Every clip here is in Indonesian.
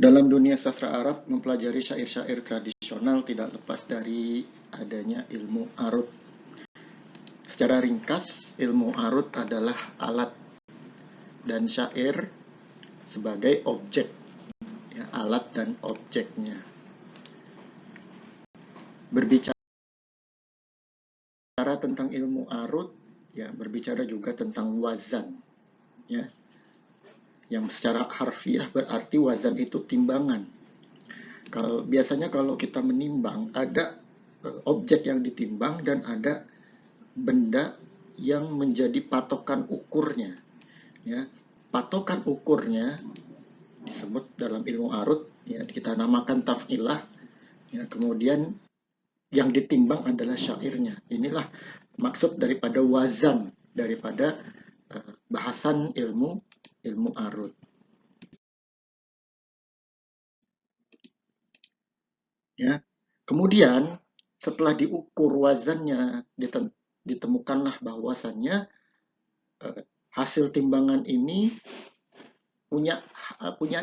Dalam dunia sastra Arab, mempelajari syair-syair tradisional tidak lepas dari adanya ilmu arut. Secara ringkas, ilmu arut adalah alat dan syair sebagai objek, ya, alat dan objeknya. Berbicara tentang ilmu arut, ya, berbicara juga tentang wazan, ya, yang secara harfiah berarti wazan itu timbangan. Biasanya kalau kita menimbang, ada objek yang ditimbang dan ada benda yang menjadi patokan ukurnya. Ya, patokan ukurnya disebut dalam ilmu arut, ya, kita namakan taf'ilah. Ya, kemudian yang ditimbang adalah syairnya. Inilah maksud daripada wazan, daripada bahasan ilmu arut. Ya, kemudian setelah diukur wazannya, ditemukanlah bahwasannya hasil timbangan ini punya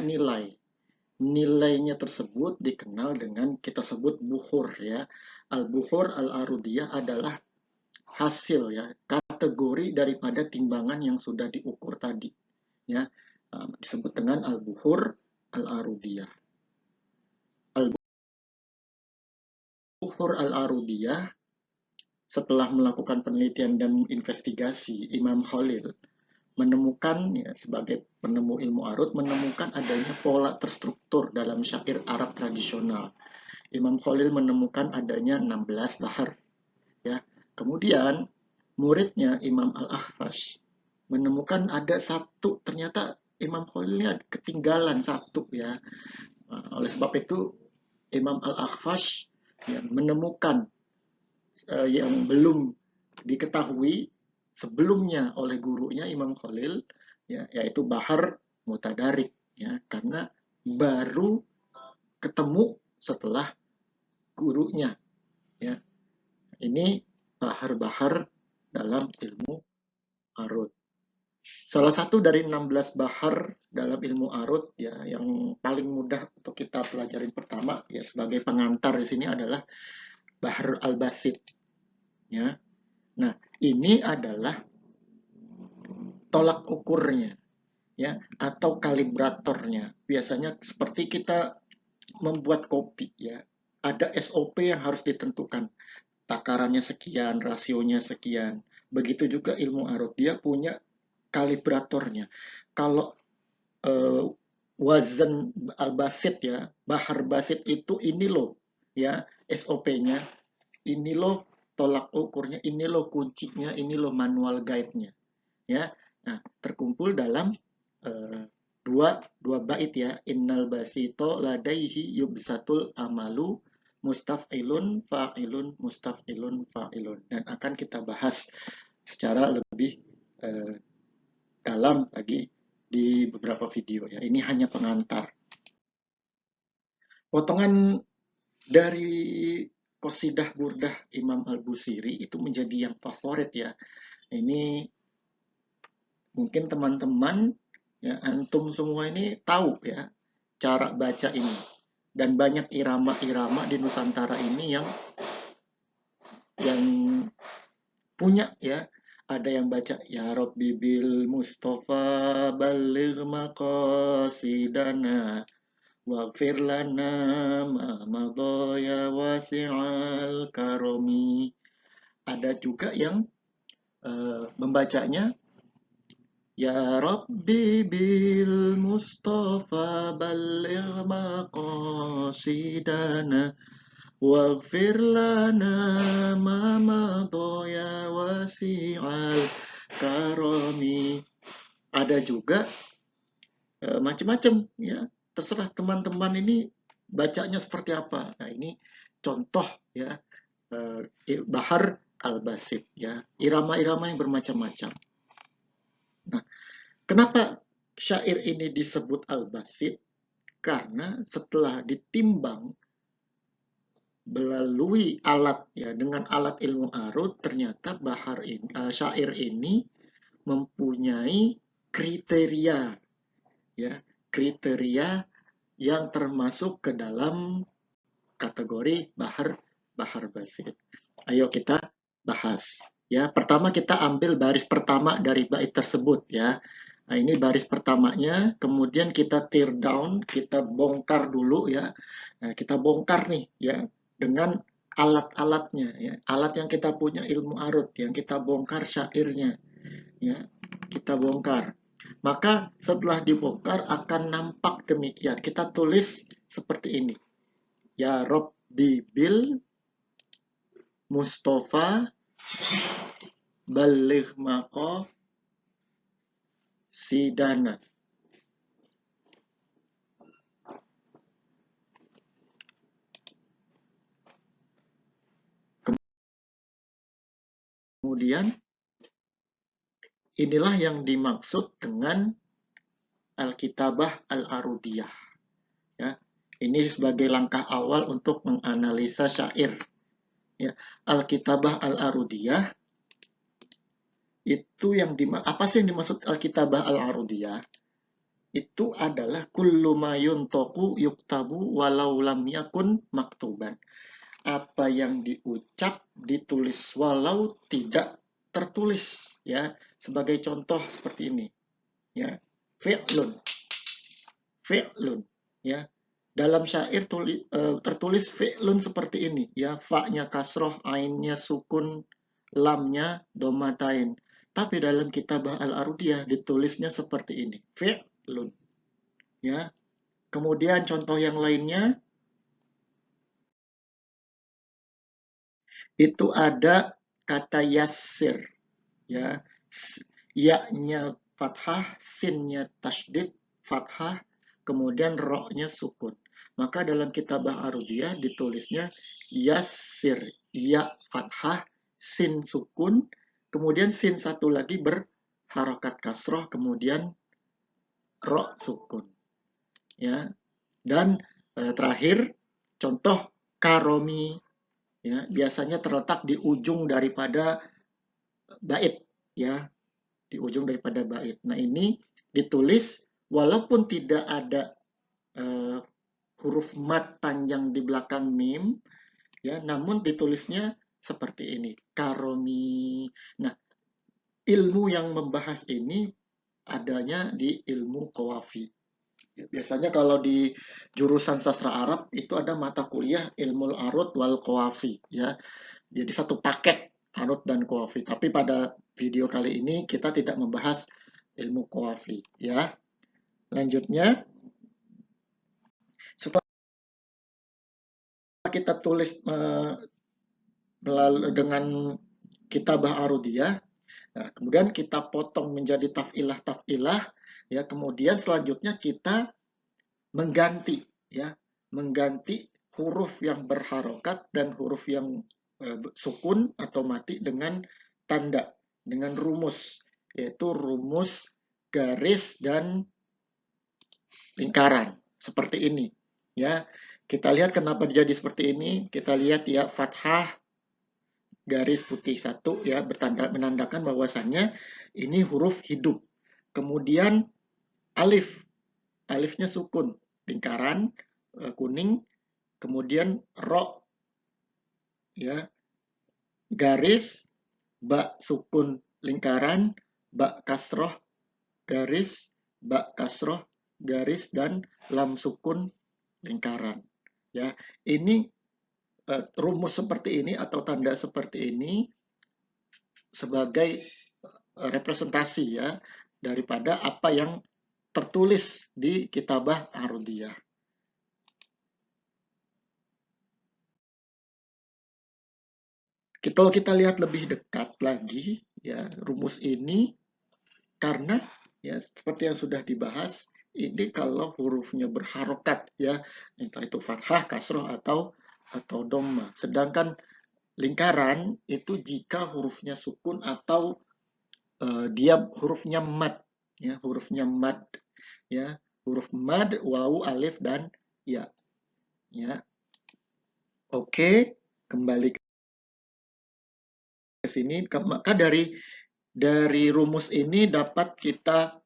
nilai. Nilainya tersebut dikenal dengan kita sebut buhur, ya. Al-buhur al-arudiyah adalah hasil, ya, kategori daripada timbangan yang sudah diukur tadi, ya. Disebut dengan al-buhur al-arudiyah. Al-buhur al-arudiyah, setelah melakukan penelitian dan investigasi, Imam Khalil menemukan, ya, sebagai penemu ilmu arut, menemukan adanya pola terstruktur dalam syair Arab tradisional. Imam Khalil menemukan adanya 16 bahar, ya. Kemudian muridnya Imam Al-Akhfash menemukan ada satu, ternyata Imam Khalilnya ketinggalan satu, ya. Oleh sebab itu Imam Al-Akhfash, ya, menemukan yang belum diketahui sebelumnya oleh gurunya Imam Khalil, ya, yaitu bahar mutadarik, ya, karena baru ketemu setelah gurunya, ya. Ini bahar-bahar dalam ilmu arut. Salah satu dari 16 bahar dalam ilmu arut, ya, yang paling mudah untuk kita pelajarin pertama, ya, sebagai pengantar di sini adalah bahar al-basit, ya. Nah, ini adalah tolak ukurnya, ya, atau kalibratornya. Biasanya seperti kita membuat kopi, ya, ada SOP yang harus ditentukan. Takarannya sekian, rasionya sekian. Begitu juga ilmu arut, dia punya kalibratornya. Kalau wazan al-basit, ya, bahar basit itu ini loh, ya, SOP-nya, ini loh tolak ukurnya, ini loh kuncinya, ini loh manual guide-nya, ya. Nah, terkumpul dalam dua bait, ya. Innal basito ladaihi yubsatul amalu mustaf'ilun fa'ilun mustaf'ilun fa'ilun, dan akan kita bahas secara lebih dalam lagi di beberapa video, ya. Ini hanya pengantar. Potongan dari Qasidah Burdah Imam Al-Busiri itu menjadi yang favorit, ya. Ini mungkin teman-teman, ya, antum semua ini tahu, ya, cara baca ini, dan banyak irama-irama di Nusantara ini yang punya, ya. Ada yang baca ya Rabbi bil Mustafa baligh maqasidana waghfir lana ma madaya wasi'al karomi. Ada juga yang membacanya ya Rabbi bil Mustafa baligh maqasidana waghfir lana ma madaya wasi'al karomi. Ada juga macam-macam, ya, terserah teman-teman ini bacanya seperti apa. Nah, ini contoh, ya, bahar al-basit, ya, irama-irama yang bermacam-macam. Nah, kenapa syair ini disebut al-basit? Karena setelah ditimbang melalui alat, ya, dengan alat ilmu arut, ternyata syair ini mempunyai kriteria, ya, kriteria yang termasuk ke dalam kategori bahar basit. Ayo kita bahas. Ya, pertama kita ambil baris pertama dari bait tersebut ya. Nah, ini baris pertamanya, kemudian kita tear down, kita bongkar dulu ya. Nah, kita bongkar nih ya dengan alat-alatnya ya. Alat yang kita punya ilmu arut, yang kita bongkar syairnya ya. Kita bongkar. Maka setelah dibongkar akan nampak demikian. Kita tulis seperti ini. Ya Rob Bil Mustafa Baligh Mako Sidana. Kemudian inilah yang dimaksud dengan Al-Kitabah Al-Arudiyah. Ya, ini sebagai langkah awal untuk menganalisa syair. Ya, Al-Kitabah Al-Arudiyah itu apa sih yang dimaksud Al-Kitabah Al-Arudiyah? Itu adalah kullu ma yuntaku yuktabu walau lam yakun maktuban. Apa yang diucap ditulis walau tidak tertulis ya. Sebagai contoh seperti ini ya. Fi'lun. Fi'lun ya. Dalam syair tertulis fi'lun seperti ini ya, fa-nya kasroh, ainnya sukun, lamnya domatain. Tapi dalam kitabah Al-Arudiyah ditulisnya seperti ini, fi'lun. Ya. Kemudian contoh yang lainnya itu ada kata yassir ya. Ya-nya fathah, sinnya tasydid fathah, kemudian ro-nya sukun. Maka dalam kitabah Arudiyah ditulisnya yassir, ya fathah, sin sukun, kemudian sin satu lagi berharokat kasroh, kemudian ro sukun. Ya. Dan terakhir contoh karomi ya, biasanya terletak di ujung daripada bait ya, di ujung daripada bait. Nah, ini ditulis walaupun tidak ada huruf mat panjang di belakang mim ya, namun ditulisnya seperti ini, karomi. Nah, ilmu yang membahas ini adanya di ilmu qawafi. Biasanya kalau di jurusan sastra Arab itu ada mata kuliah ilmu arut wal qawafi ya. Jadi satu paket arut dan qawafi. Tapi pada video kali ini kita tidak membahas ilmu qawafi ya. Lanjutnya setelah kita tulis dengan kitabah arudiyah, nah, kemudian kita potong menjadi tafilah ya, kemudian selanjutnya kita mengganti ya, mengganti huruf yang berharokat dan huruf yang sukun atau mati dengan tanda, dengan rumus, yaitu rumus garis dan lingkaran seperti ini ya. Kita lihat kenapa jadi seperti ini. Kita lihat ya, fathah garis putih satu ya, menandakan bahwasannya ini huruf hidup. Kemudian alif, alifnya sukun, lingkaran kuning, kemudian ro ya, garis, ba sukun lingkaran, ba kasroh garis, ba kasroh garis, dan lam sukun lingkaran ya. Ini rumus seperti ini atau tanda seperti ini sebagai representasi ya daripada apa yang tertulis di kitabah Arudiyah. Kalau kita lihat lebih dekat lagi ya rumus ini, karena ya seperti yang sudah dibahas, ini kalau hurufnya berharokat ya, entah itu fathah, kasroh atau dhamma. Sedangkan lingkaran itu jika hurufnya sukun atau dia hurufnya mad ya, hurufnya mad ya, huruf mad, wawu, alif, dan ya. Ya. Oke, kembali ke sini. Maka dari rumus ini dapat kita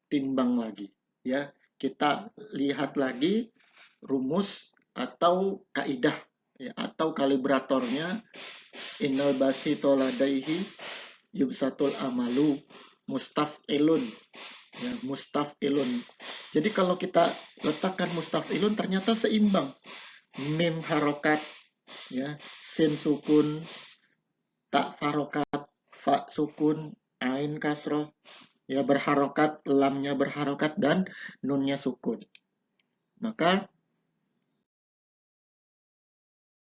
timbang lagi ya. kita lihat lagi rumus atau kaidah ya, atau kalibratornya. Innal basito ladaihi yubsatul amalu mustaf'ilun ya, mustaf'ilun. Jadi kalau kita letakkan mustaf'ilun ternyata seimbang. Mim harokat ya, sin sukun, tak farokat, fa sukun, ain kasroh ya, berharokat, lamnya berharokat, dan nunnya sukun. Maka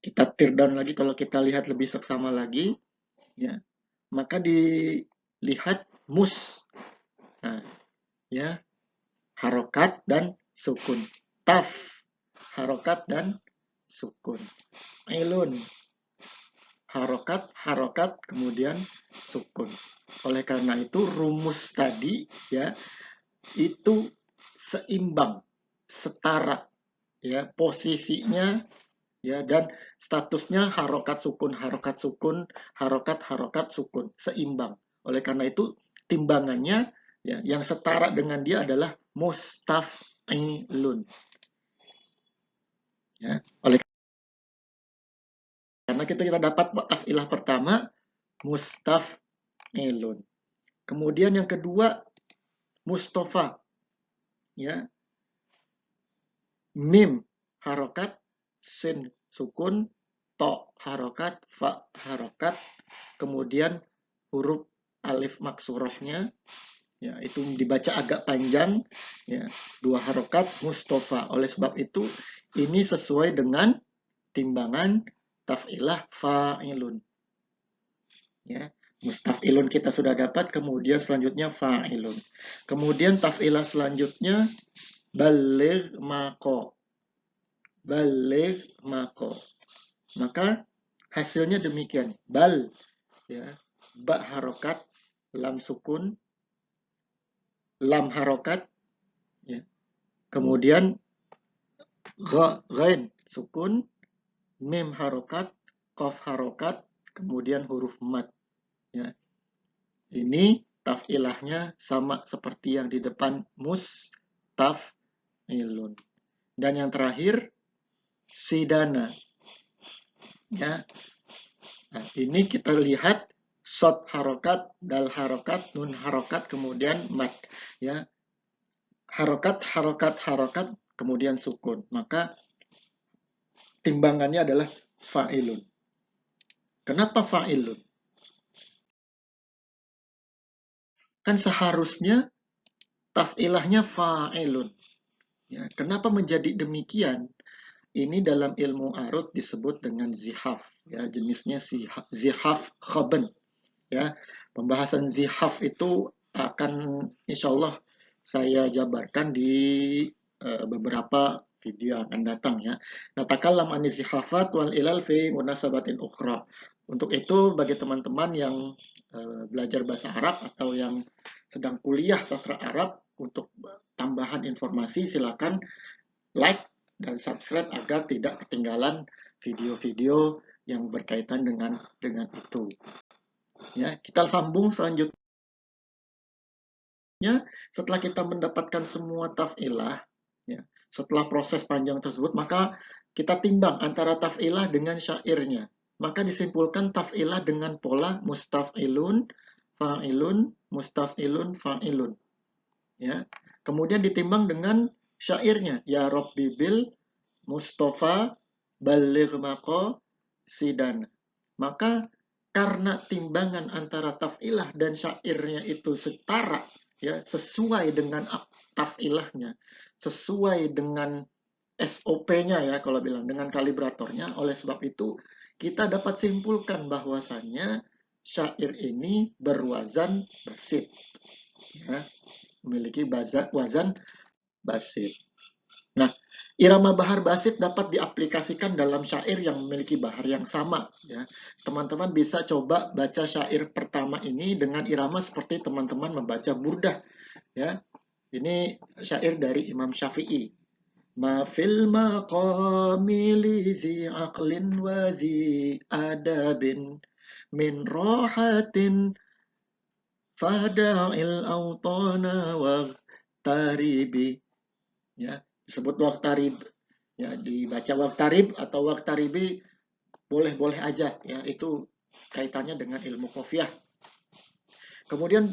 kita tear down lagi, kalau kita lihat lebih seksama lagi ya, maka dilihat mus, nah ya, harokat dan sukun, taf harokat dan sukun, ilun harokat kemudian sukun. Oleh karena itu rumus tadi ya itu seimbang, setara ya, posisinya ya, dan statusnya harokat sukun, harokat sukun, seimbang. Oleh karena itu timbangannya ya, yang setara dengan dia adalah mustaf'ilun ya. Oleh karena kita dapat taf'ilah pertama mustaf'ilun. Kemudian yang kedua mustafa ya, mim harokat, sin sukun, to harokat, fa harokat, kemudian huruf alif maksurahnya ya, itu dibaca agak panjang ya, 2 harokat mustafa. Oleh sebab itu ini sesuai dengan timbangan taf'ilah fa'ilun ya. Mustaf'ilun kita sudah dapat, kemudian selanjutnya fa'ilun. Kemudian taf'ilah selanjutnya baligh mako. Baligh mako. Maka hasilnya demikian. Bal ya, ba harokat, lam sukun, lam harokat ya. Kemudian ghain sukun, mim harokat, qaf harokat, kemudian huruf mat ya. Ini taf'ilahnya sama seperti yang di depan mustaf'ilun. Dan yang terakhir sidana ya. Nah, ini kita lihat shot harokat, dal harokat, nun harokat, kemudian mat ya. Harokat, kemudian sukun. Maka timbangannya adalah fa'ilun. Kenapa fa'ilun? Kan seharusnya taf'ilahnya fa'ilun. Ya, kenapa menjadi demikian? Ini dalam ilmu arut disebut dengan zihaf. Ya, jenisnya zihaf khoben. Ya, pembahasan zihaf itu akan insya Allah saya jabarkan di beberapa video akan datang ya. Natakallam an zihafat wal ilal fi munasabatin ukhra. Untuk itu bagi teman-teman yang belajar bahasa Arab atau yang sedang kuliah sastra Arab, untuk tambahan informasi silakan like dan subscribe agar tidak ketinggalan video-video yang berkaitan dengan itu. Ya, kita sambung selanjutnya. Setelah kita mendapatkan semua taf'ilah, ya, setelah proses panjang tersebut, maka kita timbang antara taf'ilah dengan syairnya. Maka disimpulkan taf'ilah dengan pola mustaf'ilun, fa'ilun, mustaf'ilun, fa'ilun. Ya. Kemudian ditimbang dengan syairnya, ya Rabbi bil Mustafa baligh maqo sidana. Maka karena timbangan antara taf'ilah dan syairnya itu setara ya, sesuai dengan taf'ilahnya, sesuai dengan SOP-nya ya, kalau bilang dengan kalibratornya. Oleh sebab itu kita dapat simpulkan bahwasannya syair ini berwazan basit ya, memiliki wazan basit. Nah, irama bahar basit dapat diaplikasikan dalam syair yang memiliki bahar yang sama ya. Teman-teman bisa coba baca syair pertama ini dengan irama seperti teman-teman membaca burdah ya. Ini syair dari Imam Syafi'i. Ma fil maqami li zi aqlin wa zi adabin min rahatin fada'il awtana wa taribi. ya, disebut waqtarib, ya, dibaca waqtarib atau waqtaribi, boleh-boleh aja, ya, itu kaitannya dengan ilmu qafiyah. Kemudian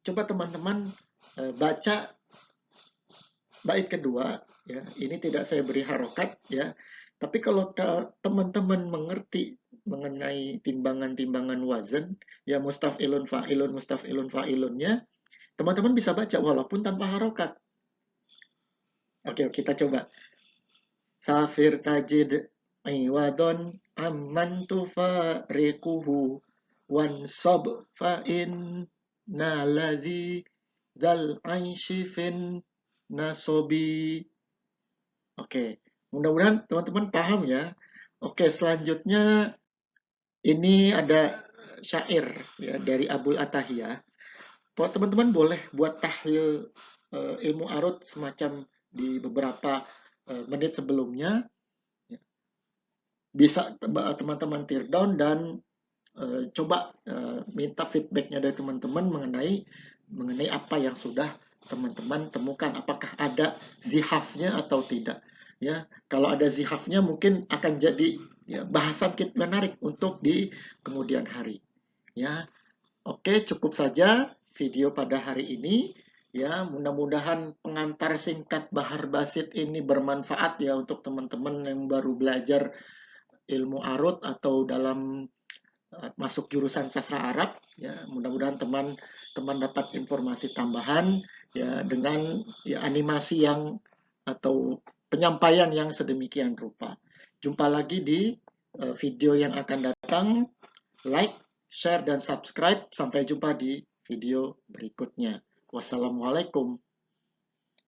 coba teman-teman baca bait kedua, ya, ini tidak saya beri harokat, ya, tapi kalau teman-teman mengerti mengenai timbangan-timbangan wazan, ya, mustaf'ilun fa'ilunnya, teman-teman bisa baca walaupun tanpa harokat. Oke, kita coba. Safir tajid iwadon amman tufariquhu wansab fa'in naladhi zal aisyifin nasobi. Oke, mudah-mudahan teman-teman paham ya. Oke, selanjutnya ini ada syair, ya, dari Abul Atahiyah. Teman-teman boleh buat tahlil ilmu arut semacam di beberapa menit sebelumnya. Bisa teman-teman tear down dan coba minta feedbacknya dari teman-teman mengenai apa yang sudah teman-teman temukan, apakah ada zihafnya atau tidak, ya. Kalau ada zihafnya mungkin akan jadi, ya, bahasan kita menarik untuk di kemudian hari, ya. Oke, cukup saja video pada hari ini, ya. Mudah-mudahan pengantar singkat Bahar Basit ini bermanfaat, ya, untuk teman-teman yang baru belajar ilmu arut atau dalam masuk jurusan sastra Arab, ya. Mudah-mudahan teman-teman dapat informasi tambahan, ya, dengan, ya, animasi yang atau penyampaian yang sedemikian rupa. Jumpa lagi di video yang akan datang. Like, share, dan subscribe. Sampai jumpa di video berikutnya. Wassalamualaikum